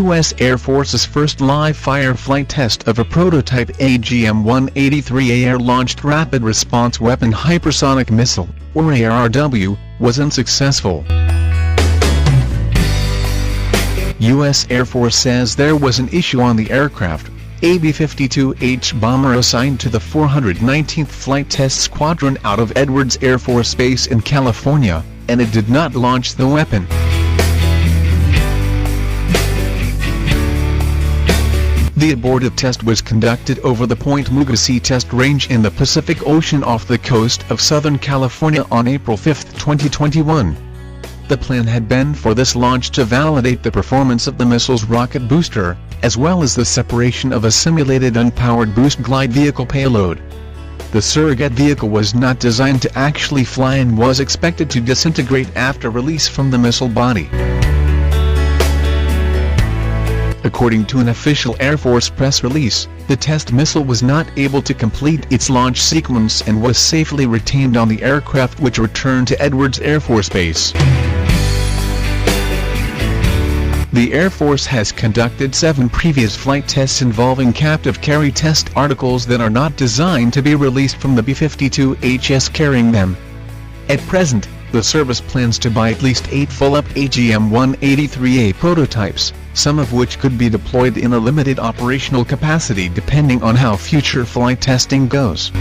U.S. Air Force's first live-fire flight test of a prototype AGM-183A air-launched rapid response weapon hypersonic missile, or ARRW, was unsuccessful. U.S. Air Force says there was an issue on the aircraft, a B-52H bomber assigned to the 419th Flight Test Squadron out of Edwards Air Force Base in California, and it did not launch the weapon. The abortive test was conducted over the Point Mugusi test range in the Pacific Ocean off the coast of Southern California on April 5, 2021. The plan had been for this launch to validate the performance of the missile's rocket booster, as well as the separation of a simulated unpowered boost glide vehicle payload. The surrogate vehicle was not designed to actually fly and was expected to disintegrate after release from the missile body. According to an official Air Force press release, the test missile was not able to complete its launch sequence and was safely retained on the aircraft, which returned to Edwards Air Force Base. The Air Force has conducted 7 previous flight tests involving captive carry test articles that are not designed to be released from the B-52HS carrying them. At present, the service plans to buy at least 8 full-up AGM-183A prototypes, some of which could be deployed in a limited operational capacity depending on how future flight testing goes.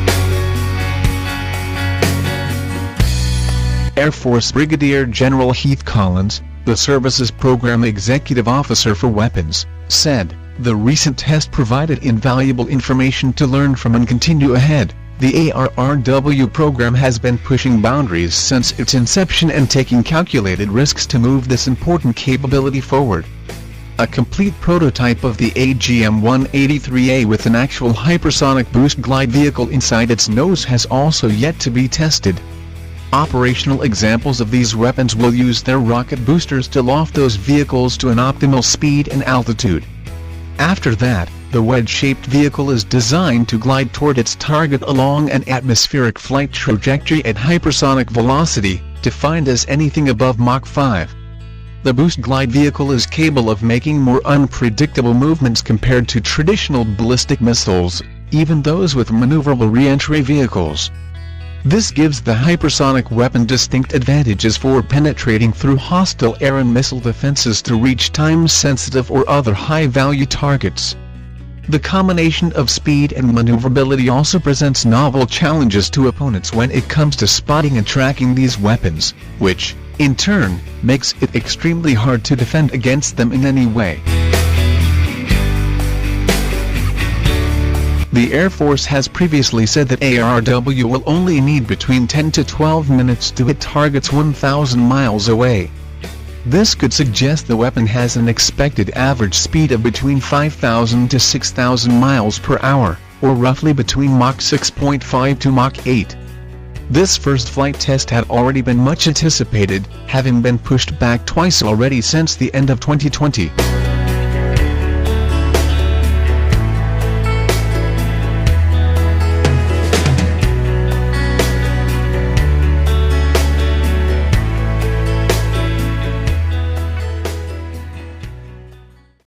Air Force Brigadier General Heath Collins, the service's Program Executive Officer for Weapons, said, "The recent test provided invaluable information to learn from and continue ahead. The ARRW program has been pushing boundaries since its inception and taking calculated risks to move this important capability forward." A complete prototype of the AGM-183A with an actual hypersonic boost glide vehicle inside its nose has also yet to be tested. Operational examples of these weapons will use their rocket boosters to loft those vehicles to an optimal speed and altitude. After that, the wedge-shaped vehicle is designed to glide toward its target along an atmospheric flight trajectory at hypersonic velocity, defined as anything above Mach 5. The boost glide vehicle is capable of making more unpredictable movements compared to traditional ballistic missiles, even those with maneuverable re-entry vehicles. This gives the hypersonic weapon distinct advantages for penetrating through hostile air and missile defenses to reach time-sensitive or other high-value targets. The combination of speed and maneuverability also presents novel challenges to opponents when it comes to spotting and tracking these weapons, which, in turn, makes it extremely hard to defend against them in any way. The Air Force has previously said that ARRW will only need between 10 to 12 minutes to hit targets 1,000 miles away. This could suggest the weapon has an expected average speed of between 5,000 to 6,000 miles per hour, or roughly between Mach 6.5 to Mach 8. This first flight test had already been much anticipated, having been pushed back twice already since the end of 2020.